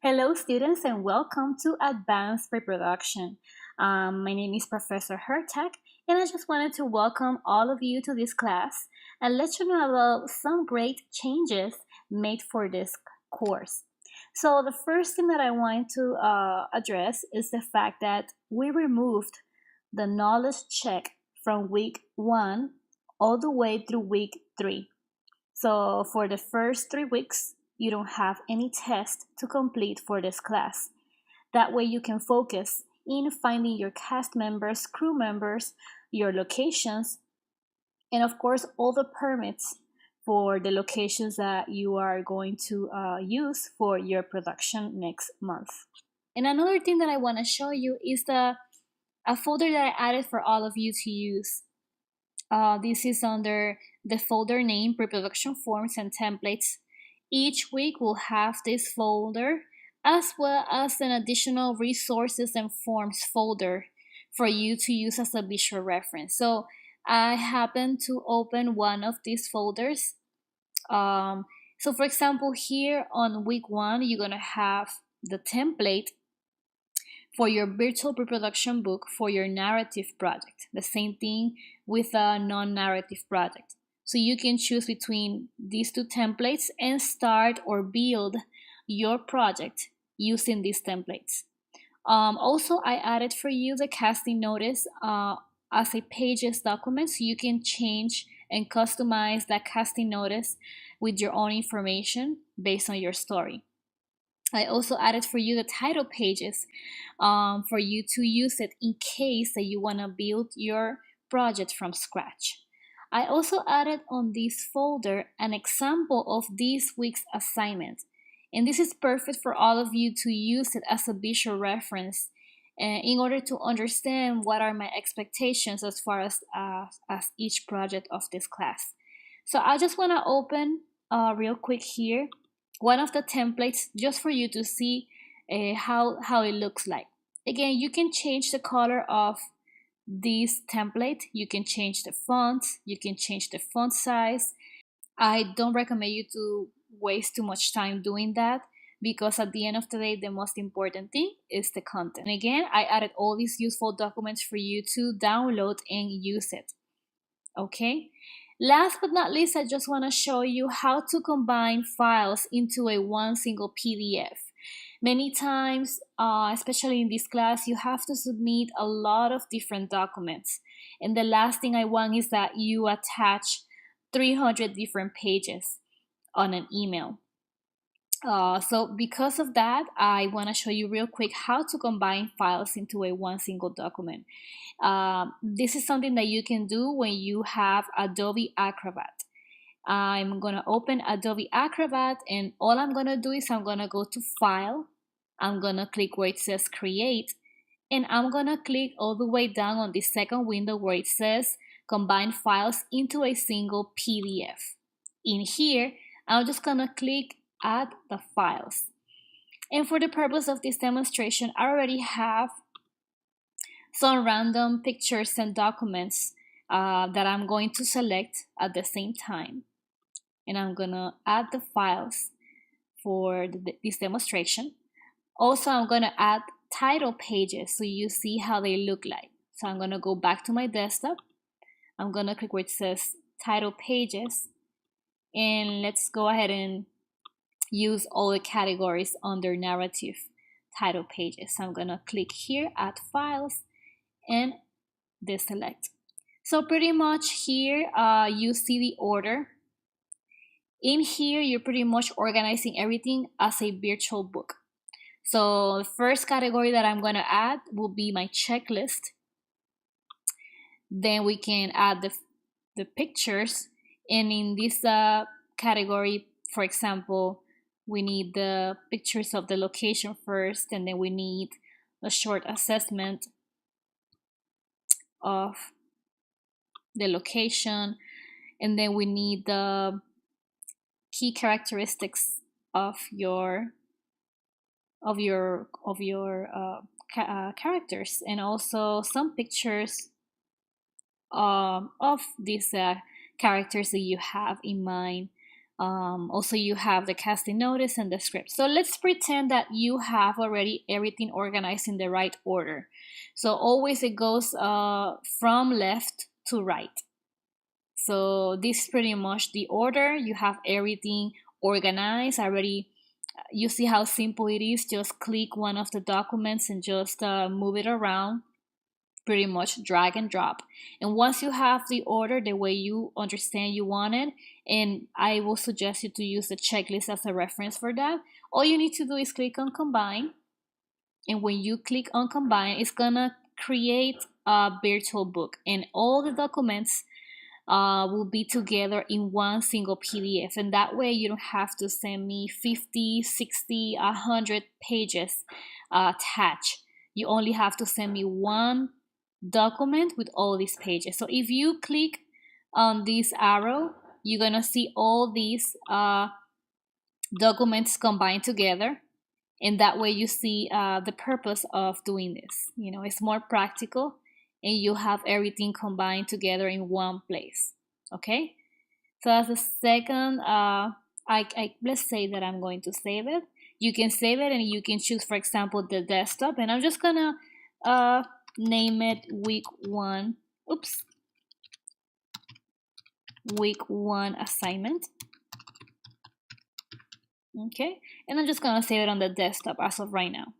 Hello, students, and welcome to Advanced Preproduction. My name is Professor Hertek, and I just wanted to welcome all of you to this class and let you know about some great changes made for this course. So, the first thing that I want to address is the fact that we removed the knowledge check from week 1 all the way through week 3. So for the first 3 weeks, you don't have any test to complete for this class. That way you can focus in finding your cast members, crew members, your locations, and of course all the permits for the locations that you are going to use for your production next month. And another thing that I want to show you is a folder that I added for all of you to use. This is under the folder name Preproduction Forms and Templates. Each week we'll have this folder as well as an additional resources and forms folder for you to use as a visual reference. So I happen to open one of these folders. So for example, here on week 1, you're gonna have the template for your virtual pre-production book for your narrative project. The same thing with a non-narrative project. So you can choose between these two templates and start or build your project using these templates. Also, I added for you the casting notice as a pages document, so you can change and customize that casting notice with your own information based on your story. I also added for you the title pages for you to use it in case that you want to build your project from scratch. I also added on this folder an example of this week's assignment. And this is perfect for all of you to use it as a visual reference in order to understand what are my expectations as far as each project of this class. So I just want to open real quick here one of the templates just for you to see how it looks like. Again, you can change the color of this template, you can change the font, you can change the font size. I don't recommend you to waste too much time doing that because at the end of the day, the most important thing is the content. And again, I added all these useful documents for you to download and use it. Okay? Last but not least, I just want to show you how to combine files into a one single PDF. Many times, especially in this class, you have to submit a lot of different documents. And the last thing I want is that you attach 300 different pages on an email. So because of that, I want to show you real quick how to combine files into a one single document. This is something that you can do when you have Adobe Acrobat. I'm going to open Adobe Acrobat, and all I'm going to do is I'm going to go to File. I'm going to click where it says Create, and I'm going to click all the way down on the second window where it says Combine Files into a single PDF. In here, I'm just going to click Add the files. And for the purpose of this demonstration, I already have some random pictures and documents that I'm going to select at the same time. And I'm going to add the files for this demonstration. Also, I'm going to add title pages so you see how they look like. So I'm going to go back to my desktop. I'm going to click where it says title pages. And let's go ahead and use all the categories under narrative title pages. So I'm going to click here, add files, and deselect. So pretty much here you see the order. In here, you're pretty much organizing everything as a virtual book. So the first category that I'm going to add will be my checklist. Then we can add the pictures. And in this category, for example, we need the pictures of the location first, and then we need a short assessment of the location, and then we need the key characteristics of your characters, and also some pictures of these characters that you have in mind Also, you have the casting notice and the script. So let's pretend that you have already everything organized in the right order. So always it goes from left to right. So this is pretty much the order. You have everything organized already. You see how simple it is. Just click one of the documents and just move it around, pretty much drag and drop. And once you have the order the way you understand you want it, and I will suggest you to use the checklist as a reference for that, all you need to do is click on combine. And when you click on combine, it's gonna create a virtual book, and all the documents will be together in one single PDF. And that way you don't have to send me 50, 60, 100 pages attached. You only have to send me one document with all these pages. So if you click on this arrow, you're gonna see all these documents combined together, and that way you see the purpose of doing this. You know, it's more practical, and you have everything combined together in one place. Okay, so as a second, let's say that I'm going to save it. You can save it, and you can choose, for example, the desktop, and I'm just gonna name it week 1. Oops, week 1 assignment. Okay, and I'm just gonna save it on the desktop as of right now.